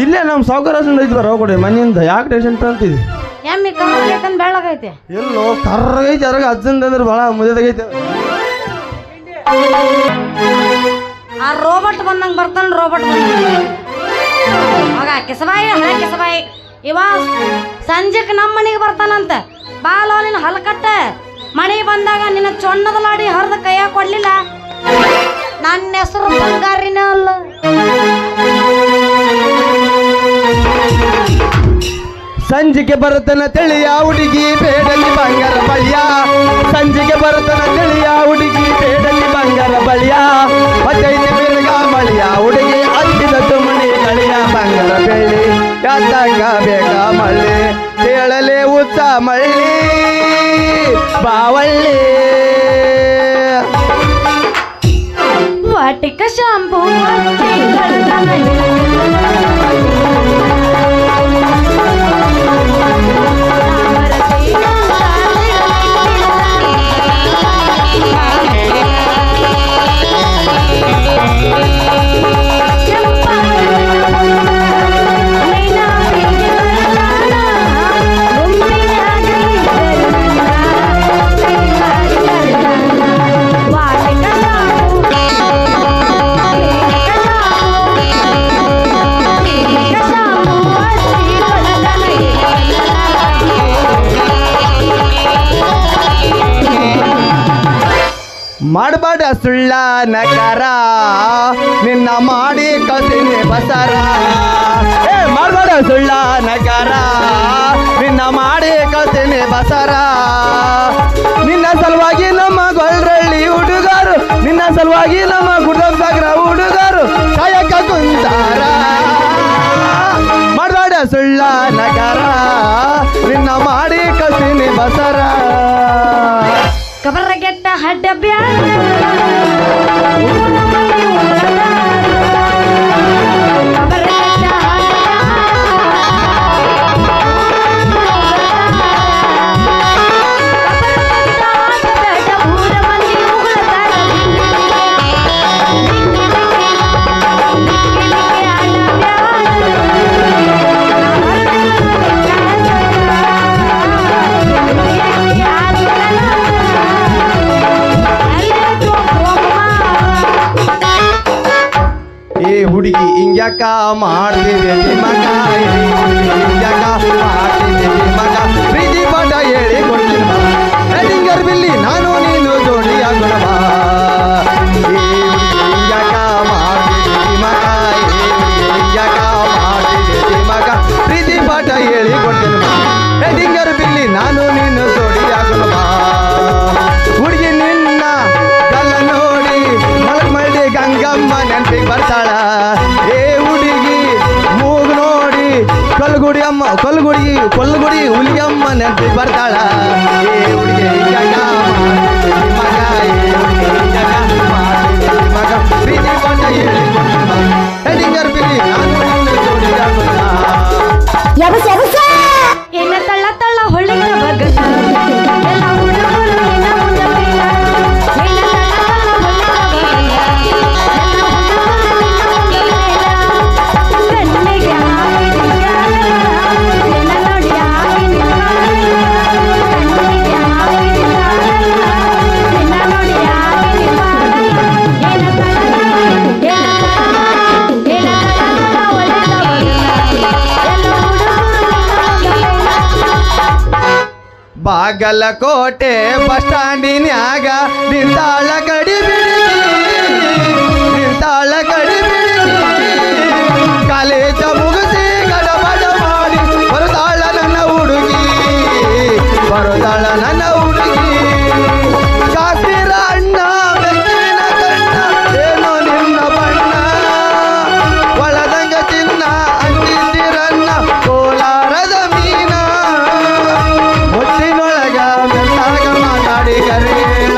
ಇಲ್ಲೇ ನಮ್ಮ ಸಾವುಕಾರ ಐತಿ ಬರೋ ಕೊಡಿ ಮನೆಯಿಂದ ಯಾಕೆ ಟೆನ್ಷನ್ ಅಂತಿದ್ವಿ ಎಮ್ಮಿ ಕಮ್ಮಿ ಬೆಳ್ಳಗೈತೆ ಎಲ್ಲೋ ಕರ್ರಗೈತಿ ಅದ್ರಾಗ ಅಜ್ಜಂದ ಅಂದ್ರೆ ಭಾಳ ಮುದಗೈತೆ ಆ ರೋಬೋಟ್ ಬಂದಂಗೆ ಬರ್ತಾನ ರೋಬೋಟ್ ಮಗ ಕೆಸಬಾಯಿ ಹಳೆ ಕೆಸಬಾಯಿ ಇವ ಸಂಜೆಕ್ ನಮ್ಮ ಮನೆಗೆ ಬರ್ತಾನಂತ ಬಾಲೋ ನಿನ್ನ ಹಲ್ಕಟ್ಟ ಮನೆ ಬಂದಾಗ ನಿನ್ನ ಚೊಣ್ಣದ ಲಾಡಿ ಹರಿದ ಕೈಯಾಗ ಕೊಡ್ಲಿಲ್ಲ ನನ್ನ ಹೆಸರು ಬಂಗಾರಿನ ಅಲ್ಲ ಸಂಜಿಗೆ ಬರುತ್ತನ ತಿಳಿಯ ಹುಡುಗಿ ಬೇಡಲಿ ಬಂಗಾರ ಬಳಿಯ ಸಂಜಿಗೆ ಬರುತ್ತನ ತಿಳಿಯ ಹುಡುಗಿ ಬೇಡಲಿ ಬಂಗಾರ ಬಳಿಯ ಮತ್ತೈತಿ ಬಿರುಗ ಮಳಿಯ ಹುಡುಗಿ ಹತ್ತಿದ ತುಮಣಿ ಕಳಿಯ ಬಂಗಾರ ಬೆಳ್ಳಿ ಯಾತಂಗ ಬೇಗ ಮಳ್ಳಿ ಕೇಳಲೆ ಉಚ್ಚ ಮಳ್ಳಿ ಬಾವಳ್ಳಿ ವಾಟಿಕ ಶಾಂಪೂ ಮಾಡಬೇಡ ಸುಳ್ಳ ನಕಾರ ನಿನ್ನ ಮಾಡಿ ಕಸಿನಿ ಬಸರ ಮಾಡಬೇಡ ಸುಳ್ಳ ನಕಾರ ನಿನ್ನ ಮಾಡಿ ಕಸಿನಿ ಬಸರ ನಿನ್ನ ಸಲುವಾಗಿ ನಮ್ಮ ಗೊಲ್ರಳ್ಳಿ ಹುಡುಗರು ನಿನ್ನ ಸಲುವಾಗಿ ನಮ್ಮ ಗುಡ್ಡಸಾಗರ ಹುಡುಗರು ಕಾಯಕ ಕುಂತಾರ ಮಾಡಬೇಡ ಸುಳ್ಳ ನಕಾರ ನಿನ್ನ ಮಾಡಿ ಕಸಿನಿ ಬಸರ ಕಬರಗೆಟ್ಟ ಹಡ್ಡ ಹುಡುಗಿ ಹಿಂಗ್ಯಾಕ ಮಾಡ್ತಿದ್ದೆ ಮಗ ಹಿಂಗ್ಯಾಕ ಮಾಡ್ತಿದ್ದೆ ಮಗ ಪ್ರೀತಿ ಪಾಠ ಹೇಳಿ ಕೊಡ್ತೀನಿ ಹೆಡಿಂಗರ್ ಬಿಲ್ಲಿ ನಾನು ನೀನು ಜೋಡಿ ಆಗೋಣ ಹಿಂಗ್ಯಾಕ ಮಾಡ್ತಿದ್ದೆ ಮಗ ಹಿಂಗ್ಯಾಕ ಮಾಡ್ತಿದ್ದೆ ಮಗ ಪ್ರೀತಿ ಪಾಠ ಹೇಳಿ ಕೊಡ್ತೀನಿ ಹೆಡಿಂಗರ್ ಬಿಲ್ಲಿ ನಾನು ನೀನು ಜೋಡಿ ಆಗೋಣ ಹುಡುಗಿ ನಿನ್ನ ಕಲ್ಲ ನೋಡಿ ಮಳಕ್ ಮಳ್ಳಿ ಗಂಗಮ್ಮ ನೆನಪಿಗೆ ಬರ್ತಾಳ ಕೊಲ್ಲಗುಡಿ ಹುಲಿಗಮ್ಮ ನೆನಪಿಗೆ ಬರ್ತಾಳ ಮಗ ಪ್ರೀತಿ ಬಂದ ಹೆಡಿಂಗರ್ ಬಿಲ್ಲಿ ಎನ್ನ ತಳ್ಳ ತಳ್ಳ ಹೊಳ್ಳಿಗಳ ಬಗ್ಗ ಎಲ್ಲ ಹುಡುಗರು ನಿನ್ನ ಮುಂದೆ ಬೀಳ. ಎನ್ನ ತಳ್ಳ ತಳ್ಳ ಹೊಳ್ಳಿಗಳ ಬಗ್ಗ ಎಲ್ಲ ಹುಡುಗರು ನಿನ್ನ ಮುಂದೆ ಬೀಳ. ಕಣ್ಣಿಗೆ ಹಾಕಿ ನಿಂಗಾಗ, ನಿನ್ನ ನೋಡಿ ಹಾಕಿ ನಿಂಗಾಗ, ಕಣ್ಣಿಗೆ ಹಾಕಿ ನಿಂಗಾಗ, ನಿನ್ನ ನೋಡಿ ಹಾಕಿ ನಿಂಗಾಗ. ಎನ್ನ ತಳ್ಳ ಹೊಳ್ಳಿಗಳ ಬಗ್ಗ ಎಲ್ಲ ಬಾಗಲಕೋಟೆ ಬಸ್ ಸ್ಟ್ಯಾಂಡಿನ್ಯಾಗ ನಿಂತಾಳ ಕಡಿ ನಿಂತಾಳ ಕಡಿ ಕಾಲೇಜ ಮುಗಿಸಿ ಗಡಬಡ ಮಾಡಿ ಬರುತ್ತಾಳ ನನ್ನ ಹುಡುಗಿ ಬರುತ್ತಾಳ ನನ್ನ ಹುಡುಗಿ ಕಾಸಿರ ಅಣ್ಣ ಬೆಕ್ಕಿನ ಕಣ್ಣ ಏನೋ ನಿನ್ನ ಬಣ್ಣ ಒಳದಂಗ ಚಿನ್ನ ಅಂತಿರನ್ನ ಕೋಲಾರದ ಮೀನ ಹೊಟ್ಟಿನೊಳಗ ಮೆತ್ತಾಗ ಮಾತಾಡಿ ಕರೆಯಲ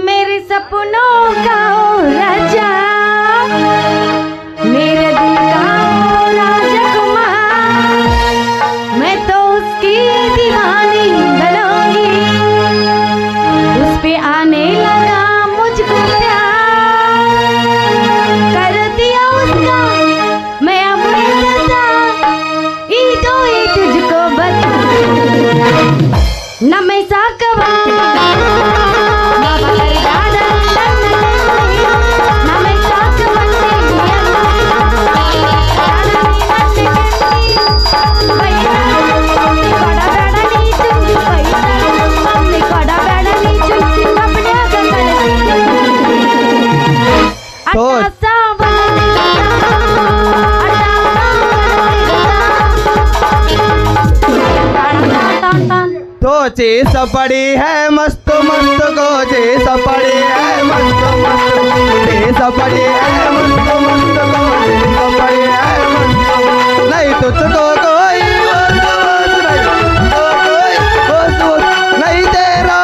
मेरे सपनों का ओ राजा, मेरे दिल का ओ राजकुमार, मैं तो उसकी दीवानी बनूंगी, उस पे आने लगा मुझको प्यार. चीज पड़ी है मस्त मस्त को चीज पड़ी है मस्त मस्त चीज पड़ी है मस्त मस्त को चीज पड़ी है मस्त नहीं तुझको कोई नहीं तेरा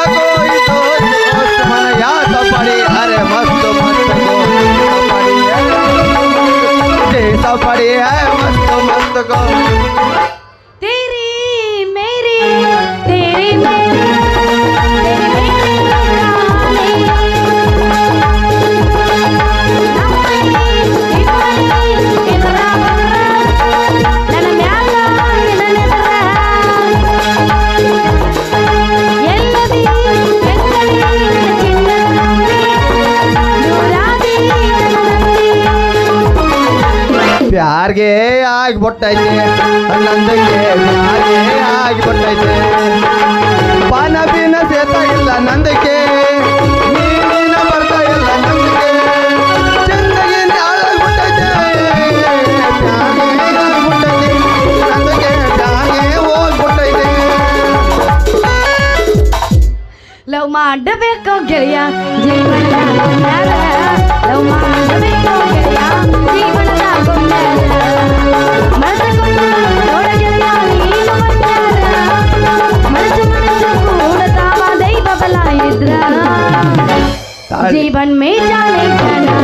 कोई दोस्त मन याद पड़ी अरे मस्त मस्त को चीज पड़ी है मस्त मस्त को तेरी मेरी तेरी मेरी ಪ್ಯಾರ್ಗೆ ಆಗಿಬಿಟ್ಟೈತೆ ನಂದಕ್ಕೆ ಪ್ಯಾರ್ಗೆ ಆಗಿಬಿಟ್ಟೈತೆ ಪಾನ ಬೀನ ಸೇತ ಇಲ್ಲ ನಂದಕ್ಕೆ ನೀನ ಬರ್ತಾ ಇಲ್ಲ ನಂದಕ್ಕೆ ಚಂದಗೆ ಹಾಳಾಗ್ಬಿಟ್ಟೈತೆ ಪ್ಯಾರ್ಗೆ ಆಗಿಬಿಟ್ಟೈತೆ ನಂದಕ್ಕೆ ಪ್ಯಾರ್ಗೆ ಹೋಗ್ಬಿಟ್ಟೈತೆ ಲವ್ ಮಾಡಬೇಕು ಗೆಳೆಯ ಜೀವನದ ಲವ್ ಮಾಡಬೇಕು ಗೆಳೆಯ ಜೀವನದ ಮನಸ್ಸು ನೋಡ ಗೆಳೆಯ ನೀನು ಮನಸ್ಸು ಕೂಡ ತಾವ ದೈವ ಬಲ ಇದ್ರ जीवन में जाने जाना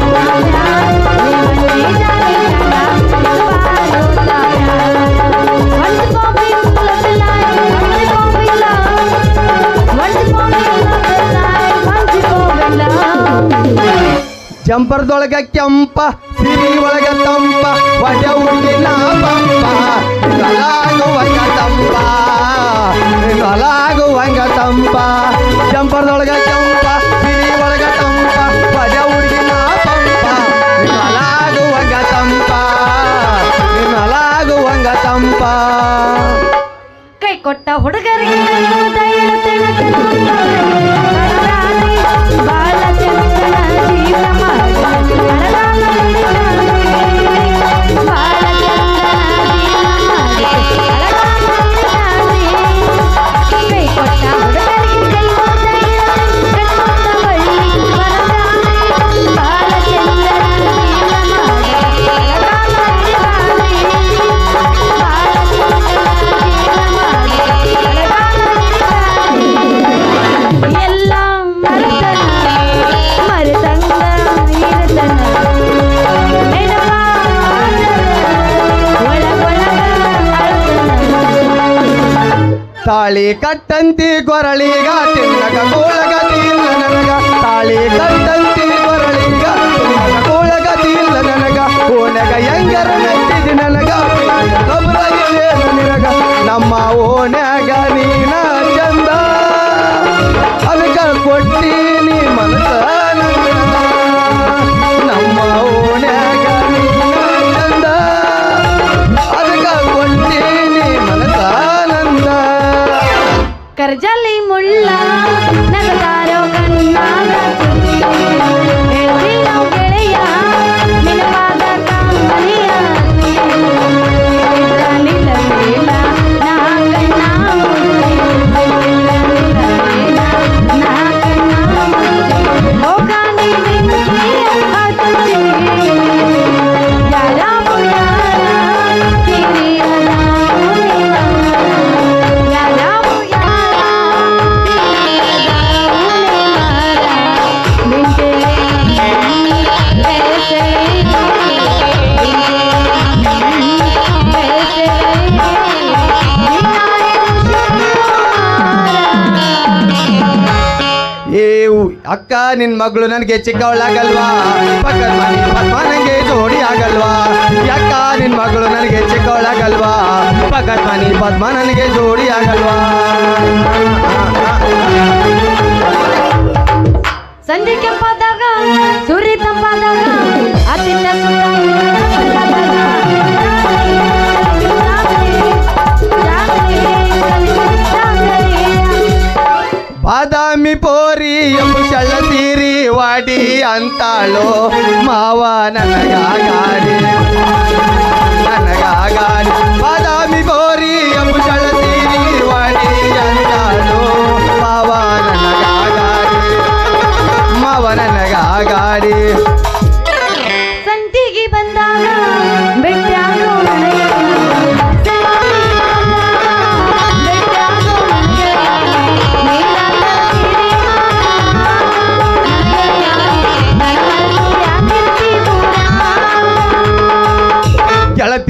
जीवन में जाने जाना पार होता once for me love life once for me love once for me love life once for me love ಜಂಪರ್ದೊಳಗ ಕೆಂಪ ಸಿರಿ ಒಳಗ ತಂಪ ಒಡ ಹುಡುಗಿನ ಪಂಪ ನಲಾಗುವಂಗ ತಂಪ ನಲಾಗುವಂಗ ತಂಪ ಜಂಪರ್ದೊಳಗ ಕೆಂಪ ಸಿರಿ ಒಳಗ ತಂಪ ಒಡ ಹುಡುಗಿನ ಪಂಪ ನಲಾಗುವಂಗ ತಂಪ ನಲಾಗುವಂಗ ತಂಪ ಕೈ ಕೊಟ್ಟ ಹುಡುಗರಿಗೆ ಬಾಳ ಚಂದನ ಜೀವನ ಮಾಡಿ ಬಾಳ ಕೈ ಕೊಟ್ಟ ಹುಡುಗರಿಗೆ ಬಾಳ ಚಂದನ ಎಲ್ಲ ಮರೆತಂಗ ಇರತನ ತಾಳಿ ಕಟ್ಟಂತಿ ಕೊರಳಿಗ ತಿನ್ನಗ ಕೋಳಗತಿ ಇಲ್ಲ ನನಗ ತಾಳಿ ಕಟ್ಟಂತಿ ಕೊರಳಿಗ ತಿನ್ನಗ ಕೋಳಗತಿ ಇಲ್ಲ ನನಗ ಓನೆಗ ಹೆಂಗರ ಮೆಚ್ಚಿದಿ ನನಗ ಗೊಬ್ಬರಗಿಲ್ಲ ನಿನಗ ನಮ್ಮ ಓನ್ಯಾಗ ನೀನ ಚಂದ ಅದಕ್ಕ ಕೊಟ್ಟೀನಿ ಮನಸ ನಂದ ನಮ್ಮ ಓನ್ಯಾಗ ನೀನ ಚಂದ ಅದಕ್ಕ ಕೊಟ್ಟೀನಿ ಮನಸ ನಂದ ಕರ್ಜಲ್ಲಿ ಮುಳ್ಳ ನಗದಾರೋ ಕಣ್ಣಾಗ ಹೇಳ್ತೀನೋ ಗೆಳೆಯ ನಿನವಾದ ಕಾಮಲಿಯ ನಿಲ್ಲಬೇಡ ನಾ ಕಣ್ಣ ನಾ ಕಣ್ಣ ಹೋಗಾನೆ ಯಾರಾವು ಯಾರ ಹಿರಿಯರ ಯಾರಾವು ಅಕ್ಕ ನಿನ್ ಮಗಳು ನನಗೆ ಚಿಕ್ಕವಳಾಗಲ್ವಾ ಪಕ್ಕದ ಮನೆ ಪದ್ಮ ನನಗೆ ಜೋಡಿ ಆಗಲ್ವಾ ಅಕ್ಕ ನಿನ್ ಮಗಳು ನನಗೆ ಚಿಕ್ಕವಳಾಗಲ್ವಾ ಪಕ್ಕದ ಮನೆ ಪದ್ಮ ನನಗೆ ಜೋಡಿ ಆಗಲ್ವಾ ಸಂಜೆ ಕೆಂಪಾದಾಗ ಸೂರ್ಯ ತಂಪಾದಾಗ ಅತಿಂದ ಬಾದಾಮಿ ಪೋರಿ ಎಂಬುಷಳ ತೀರಿ ವಾಡಿ ಅಂತಾಳೋ ಮಾವ ನನಗಾಗಾಡಿ ಬಾದಾಮಿ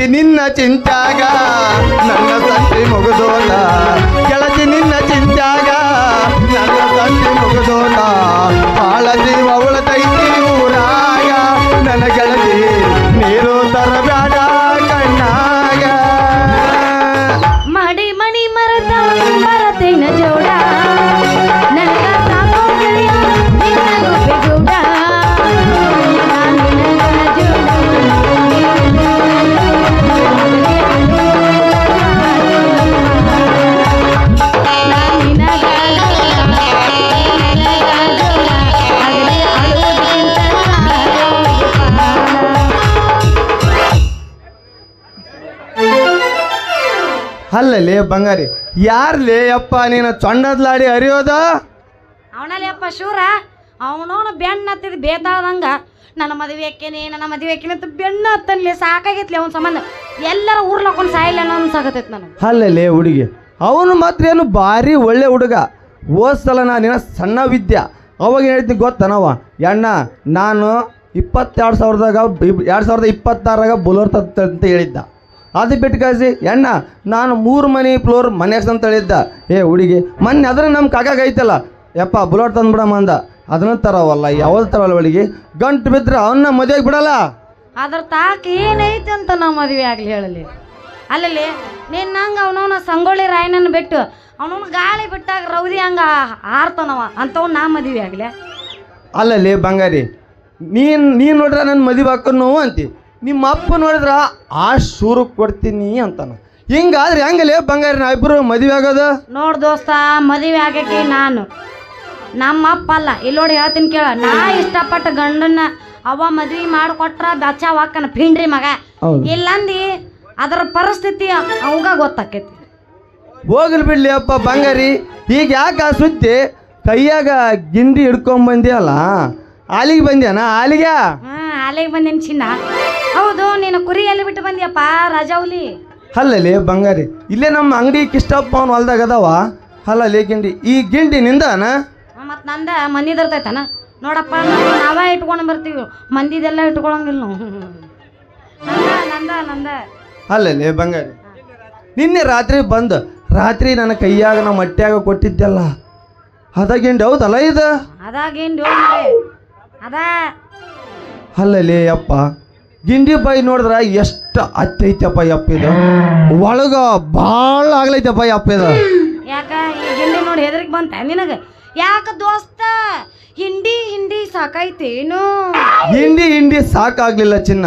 ಗೆಳತಿ ನಿನ್ನ ಚಿಂತ್ಯಾಗ ನನ್ನ ಸಂತಿ ಮುಗಿದೋತ ಗೆಳತಿ ನಿನ್ನ ಚಿಂತ್ಯಾಗ ನನ್ನ ಸಂತಿ ಮುಗಿದೋತ ಬಾಳ ಜೀವ ಉಳತೈತಿ ಊರಾಗ ನನ್ನ ಗೆಳತಿ ನೀರು ತರಬೇಡ ಕಣ್ಣಾಗ ಮಾಡಿ ಮಣಿ ಮರದ ಮರತೇನ ಜೋಡ ನನಗ ಸಾಕೋ ಗೆಳೆಯ ನಿನ್ನ ರೂಪೆ ಗೌಡ ಅಲ್ಲಲೇ ಬಂಗಾರಿ ಯಾರ್ಲೇ ಅಪ್ಪ ನೀನು ಚೊಂಡದ್ಲಾಡಿ ಹರಿಯೋದ ಅವನಲ್ಲಿ ಅಪ್ಪ ಶೂರ ಅವನವನು ಬೆಣ್ಣ ಹತ್ತಿದ ಬೇತಾಳ್ದಂಗ ನನ್ನ ಮದುವೆ ಹಾಕೇನಿ ಅಂತ ಬೆಣ್ಣ ಹತ್ತನ್ಲಿ ಸಾಕಾಗೈತ್ಲಿ ಅವನ ಸಂಬಂಧ ಎಲ್ಲರ ಊರ್ಲಾಕೊಂಡು ಸಾಯಿಲ್ಲ ಅನ್ನೋ ಅನ್ಸಾಕತೈತಿ ನನಗೆ ಅಲ್ಲಲೇ ಹುಡುಗಿ ಅವನು ಮಾತ್ರ ಏನು ಭಾರಿ ಒಳ್ಳೆ ಹುಡುಗ ಹೋದ್ಸಲ ನಾನೇನೋ ಸಣ್ಣ ವಿದ್ಯೆ ಅವಾಗ ಹೇಳ್ತೀನಿ ಗೊತ್ತನವ ಅಣ್ಣ ನಾನು 2026 ಬುಲೋರ್ ಅಂತ ಹೇಳಿದ್ದ ಅದು ಬಿಟ್ಟು ಕಳಿಸಿ ಅಣ್ಣ ನಾನು 3 ಮನೆ ಫ್ಲೋರ್ ಮನೆ ಅಂತ ಹೇಳಿದ್ದ ಹುಡುಗಿ ಮೊನ್ನೆ ಅದ್ರ ನಮ್ಮ ಕಾಕಾಗ ಐತಲ್ಲ ಯಪ್ಪ ಬುಲೋರ್ ತಂದ್ಬಿಡಮ್ಮ ಅಂದ ಅದನ್ನ ತರವಲ್ಲ ಯಾವ್ದು ತರವಲ್ಲ ಹುಡುಗಿ ಗಂಟು ಬಿದ್ದರೆ ಅವನ್ನ ಮದುವೆಗೆ ಬಿಡಲ್ಲ ಅದ್ರ ತಾಕ ಏನೈತಿ ಅಂತ ನಾವು ಮದುವೆ ಆಗ್ಲಿ ಹೇಳಲಿ ಅಲ್ಲಲ್ಲಿ ನೀನು ನಂಗೆ ಅವನವನ ಸಂಗೊಳ್ಳಿ ರಾಯನನ್ನು ಬಿಟ್ಟು ಅವನವನು ಗಾಳಿ ಬಿಟ್ಟಾಗ ರೌದಿ ಹಂಗ ಆರ್ತಾನವ ಅಂಥವ್ ನಾ ಮದುವೆ ಆಗ್ಲಿ ಅಲ್ಲಲ್ಲಿ ಬಂಗಾರಿ ನೀನು ನೋಡ್ರೆ ನನ್ನ ಮದುವೆ ಹಾಕೊಂಡು ನೋವು ಅಂತಿ ನಿಮ್ಮ ಅಪ್ಪ ನೋಡಿದ್ರ ಆ ಶೂರಕ್ಕೆ ಕೊಡ್ತೀನಿ ಅಂತಾನ ಹಿಂಗಾದ್ರೆ ಹೆಂಗಲೇ ಬಂಗಾರಿ ನಾ ಇಬ್ಬರು ಮದುವೆ ಆಗೋದು ನೋಡ್ ದೋಸ್ತ ಮದುವೆ ಆಗಕ್ಕೆ ನಾನು ನಮ್ಮ ಅಪ್ಪ ಅಲ್ಲ ಇಲ್ಲಿ ನೋಡಿ ಹೇಳ್ತೀನಿ ಕೇಳ ನಾ ಇಷ್ಟಪಟ್ಟ ಗಂಡನ್ನ ಅವ ಮದ್ವಿ ಮಾಡಿಕೊಟ್ರ ಬಚಾವ್ ಹಾಕನ ಪಿಂಡ್ರಿ ಮಗ ಇಲ್ಲಂದಿ ಅದರ ಪರಿಸ್ಥಿತಿ ಅವಾಗ ಗೊತ್ತಾಕೈತಿ ಹೋಗ್ಲಿ ಬಿಡ್ಲಿ ಅಪ್ಪ ಬಂಗಾರಿ ಈಗ ಯಾಕೆ ಆ ಸುದ್ದಿ ಕೈಯಾಗ ಗಿಂಡಿ ಹಿಡ್ಕೊಂಬಂದಿಯಲ್ಲ ಹಾಲಿಗೆ ಬಂದ್ಯಾನ ಹಾಲಿಗೆ ಅಲ್ಲಿಗೆ ಬಂದೇನು ಚಿನ್ನ ಹೌದು ನೀನು ಕುರಿ ಎಲ್ಲಿ ಬಿಟ್ಟು ಬಂದಿಯಪ್ಪ ರಾಜಾವ್ಲಿ ಅಲ್ಲಲ್ಲಿ ಬಂಗಾರಿ ಇಲ್ಲೇ ನಮ್ಮ ಅಂಗಡಿ ಕಿಷ್ಟಪ್ಪ ಅವನು ಹೊಲ್ದಾಗ ಅದಾವ ಅಲ್ಲಲ್ಲಿ ಗಿಂಡಿ ಈ ಗಿಂಡಿ ನಿಂದಾನ ಮತ್ತು ನಂದ ಮಂದಿದಿರ್ತೈತನ ನೋಡಪ್ಪ ನಾವೇ ಇಟ್ಕೊಂಡು ಬರ್ತೀವಿ ಮಂದಿದೆಲ್ಲ ಇಟ್ಕೊಳಂಗಿಲ್ಲ ನಾವು ನಂದ ಅಲ್ಲಲ್ಲಿ ಬಂಗಾರಿ ನಿನ್ನೆ ರಾತ್ರಿ ನನ್ನ ಕೈಯಾಗ ನಮ್ಮ ಮಟ್ಟ್ಯಾಗ ಕೊಟ್ಟಿದ್ದೆಲ್ಲ ಅದಾಗಿಂಡಿ ಹೌದಲ್ಲ ಇದು ಅದಾಗೇನು ಅದ ಅಲ್ಲಲ್ಲಿ ಅಪ್ಪ ಗಿಂಡಿ ಬಾಯಿ ನೋಡಿದ್ರ ಎಷ್ಟು ಹತ್ತೈತಪ್ಪ ಯಪ್ಪ ಇದು ಒಳಗ ಭಾಳ ಆಗ್ಲೈತಪ್ಪ ಯಪ್ಪ ಇದು ಯಾಕ ಈ ಗಿಂಡಿ ನೋಡಿ ಹೆದರಿಗೆ ಬಂತ ನಿನಗೆ ಯಾಕ ದೋಸ್ತ ಹಿಂಡಿ ಸಾಕಾಯ್ತೇನು ಹಿಂಡಿ ಸಾಕಾಗ್ಲಿಲ್ಲ ಚಿನ್ನ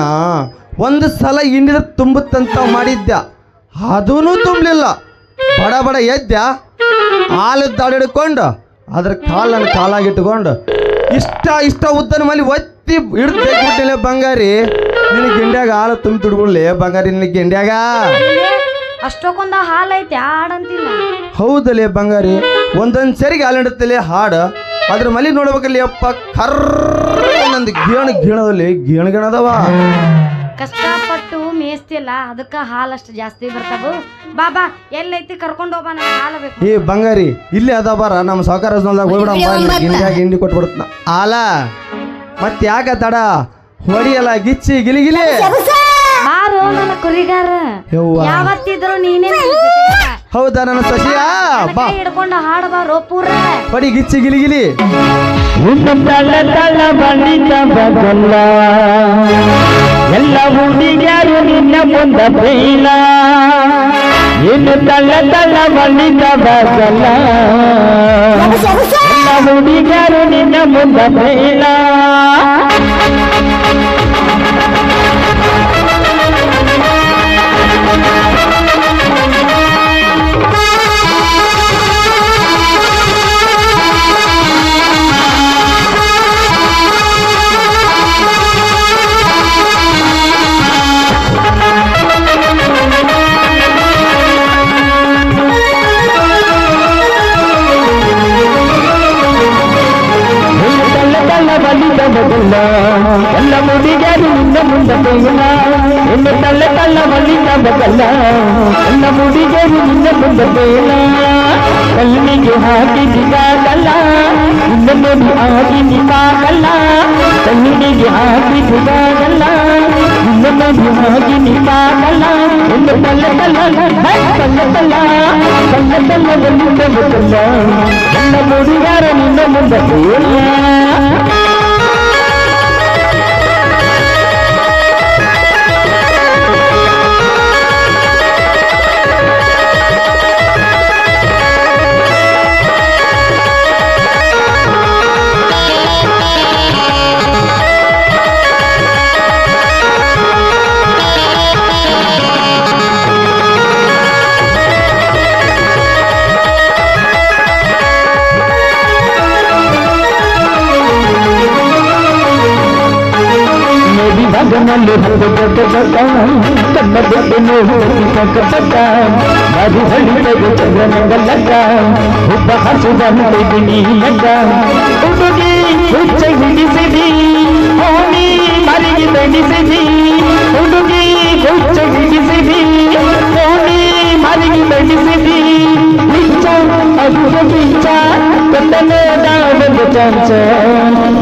ಒಂದು ಸಲ ಹಿಂಡಿದ್ರೆ ತುಂಬುತ್ತಂತ ಮಾಡಿದ್ದ ಅದೂ ತುಂಬಲಿಲ್ಲ ಬಡ ಎದ್ದ ಹಾಲು ದಾಡಿಡ್ಕೊಂಡು ಅದ್ರ ಕಾಲನ್ನು ಕಾಲಾಗಿಟ್ಕೊಂಡು ಇಷ್ಟ ಉದ್ದನ ಮೇಲೆ ಒತ್ತಿ ಹಿಡಿದು ತೆಗ್ಬಿಟ್ಟಿಲ್ಲ ಬಂಗಾರಿ ನಿನಗೆ ಗಿಂಡ್ಯಾಗ ಹಾಲು ತುಂಬಿ ತುಡ್ಬಿಡ್ಲಿ ಬಂಗಾರಿ ನಿನಗೆ ಗಿಂಡ್ಯಾಗ ಅಷ್ಟಕ್ಕೊಂದ ಹಾಲು ಐತೆ ಹಾಡಂತಿಲ್ಲ ಹೌದಲ್ಲೇ ಬಂಗಾರಿ ಒಂದೊಂದು ಸರಿಗೆ ಹಾಲು ಹಿಡುತ್ತಲೇ ಹಾಡು ಅದ್ರ ಮಲಿ ನೋಡ್ಬೇಕಲ್ಲಿ ಅಪ್ಪ ಕರ್ರ ನಂದು ಗೀಣದಲ್ಲಿ ಗೀಣದವ ಕಷ್ಟಪಟ್ಟು ಮೇಸ್ತಿಲ್ಲ ಅದಕ್ಕೆ ಹಾಲು ಅಷ್ಟು ಜಾಸ್ತಿ ಬರ್ತಾವು ಬಾಬಾ ಎಲ್ಲೈತಿ ಕರ್ಕೊಂಡು ಹೋಗ ನನಗೆ ಹಾಲು ಬೇಕು ಏ ಬಂಗಾರಿ ಇಲ್ಲಿ ಅದ ಬಾರ ನಮ್ಮ ಸಾವುಕಾರ ಹೋಗ್ಬಿಡಮ್ಮ ಗಿಂಡಿ ಕೊಟ್ಬಿಡುತ್ತ ಹಾಲ ಮತ್ತೆ ಯಾಕ ತಡ ಹೊಡಿಯಲ್ಲ ಗಿಚ್ಚಿ ಗಿಲಿಗಿಲಿ ಬಾರೋ ನನ್ನ ಕುರಿಗಾರ ಯಾವತ್ತಿದ್ರು ನೀನೇ ಹೌದಾ ನನ್ನ ಸಸಿಯಾ ಬಾ ಹಿಡ್ಕೊಂಡು ಹಾಡು ಬಾರೋ ಪೂರ ಹೊಡಿ ಗಿಚ್ಚಿ ಗಿಲಿಗಿಲಿ ಎಲ್ಲ ಹುಡುಗಿಯರು ನಿನ್ನ ಮುಂದ ಬೈಲ ಇನ್ನು ತಳ್ಳ ಬಂದಿದ್ದ ಬಸಲ್ಲ ಎಲ್ಲ ಹುಡುಗಿಯರು ನಿನ್ನ ಮುಂದ ಬೈಲ ಎಲ್ಲ ಮುಡಿಗಾರು ನಿನ್ನ ಮುಂದ ಬೈಲ ಇನ್ನು ತಳ್ಳ ಬಲಿತ ಬಗಲ್ಲ ಎಲ್ಲ ಮುಡಿಗಾರು ನಿನ್ನ ಮುಂದ ಬೈಲ ಕಲ್ಲಿಗೆ ಹಾಕಿ ಸಿಗಾಗಲ್ಲ ಇನ್ನು ನೋಡಿ ಆಗಿ ನಿಗಾಗಲ್ಲ ಕಲ್ಲಿಗೆ ಹಾಕಿ ಸಿಗಾಗಲ್ಲ ಇನ್ನು ಮಧು ಹಾಗಿನಿ ಪಾಗಲ ಒಂದು ತಲ್ಲ ತಲ್ಲ ತಲ್ಲ ತಲ್ಲ ತಲ್ಲ ತಲ್ಲ ಬಂದಿದ್ದ ಗೊತ್ತಲ್ಲ ನನ್ನ ಹುಡುಗಾರ ನಿನ್ನ ಮುಂದೆ ಮಗನಲ್ಲಿ ಕಣ್ಣ ಬಿಟ್ಟು ನೋಡುತ್ತ ಮಧು ಹಳ್ಳಿಗೆ ಚಂದ್ರನಂಗಲ್ಲಕ್ಕ ಒಬ್ಬ ಹಸುವ ನೀಲಕ್ಕ ಹುಡುಗಿ ಹುಚ್ಚ ಹಿಡಿಸಿದಿ ಹೋಗಿ ಮರಿಗೆ ಬೆಡಿಸಿದಿ ಹುಡುಗಿ ಹುಚ್ಚ ಹಿಡಿಸಿದಿ ಹೋಗಿ ಮರಿಗೆ ಬೆಡಿಸಿದಿ ಹುಚ್ಚ ಅದು ಹುಚ್ಚ ಕತ್ತಲೆ ದಾವದ ಚಾಂಚ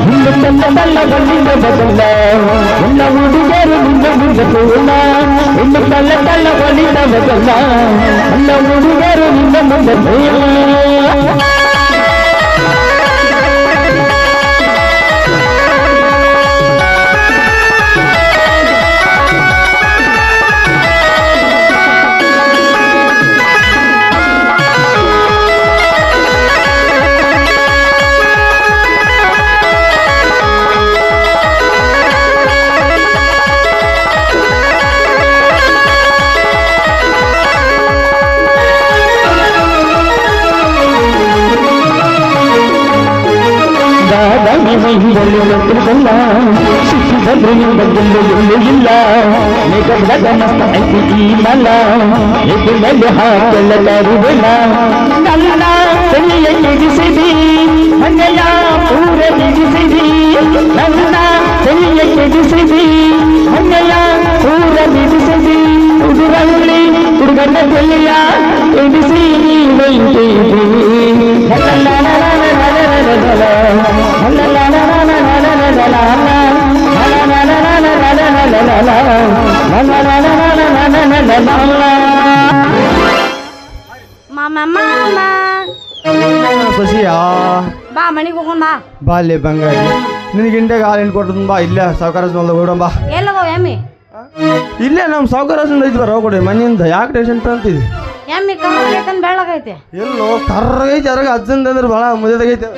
ಹಿಂದೆ ತಲ್ಲ ಬಂದಿದ್ದ ಬದಲ್ಲ ಎಲ್ಲ ಹುಡುಗರು ಮುಂದೆ ಮುಂದೆ ತೋಲ ಇನ್ನು ತಲ್ಲ ತಲ್ಲ ಬಂದಿದ್ದ ಬದಲ್ಲ ಎಲ್ಲ ಹುಡುಗರು ಮುಂದೆ ಮುಂದೆ ತೋಲ ಮೈಂದಲ್ಲ ಶಿಕ್ಷಿದ್ರಿಂದ ಗೆಲ್ಲುವುದೂ ಇಲ್ಲ ಮೇಘದ ಮಸ್ತ ಐತಿ ಈ ಮಲ ಎದುರಲ್ಲಿ ಹಾಕೆಲ್ಲ ತರುವುದಿಲ್ಲ ನನ್ನ ತಲೆಯ ಕೆಡಿಸಿದಿ ಹಂಗೆಯ ಪೂರ ನಿಡಿಸಿದಿ ನನ್ನ ತಲೆಯ ಕೆಡಿಸಿದಿ ಹಂಗೆಯ ಪೂರ ನಿಡಿಸಿದಿ ಹುಡುಗರಲ್ಲಿ ಹುಡುಗನ ತಲೆಯ ಕೆಡಿಸಿ ಸಸಿಯಾ ಬಾ ಮನೆಗೆ ಹೋಗೋಣ ಬಾ ಬಾ ಅಲ್ಲಿ ಬಂಗಾರಿ ನಿನಗೆ ಇಂಡಿಯಾಗ ಹಾಲು ಕೊಟ್ಟದ್ ಬಾ ಇಲ್ಲೇ ಸಾವುಕಾರ ಹೋಗೋಣ ಬಾ ಎಲ್ಲದವ ಎಮ್ಮಿ ಇಲ್ಲೇ ನಮ್ಮ ಸಾವುಕಾರ ಐತಿ ಬರ ಹೋಗ್ಕೊಡಿ ಮನೆಯಿಂದ ಯಾಕೆ ಟೆನ್ಷನ್ ತಂತಿದ್ವಿ ಎಮ್ಮಿ ಕಮ್ಮಿ ಬೆಳ್ಳಗೈತೆ ಎಲ್ಲೋ ಕರ್ರಗೈತಿ ಅದ್ರಾಗ ಅಜ್ಜಂದ್ರೆ ಭಾಳ ಮುದೆದಾಗೈತೆ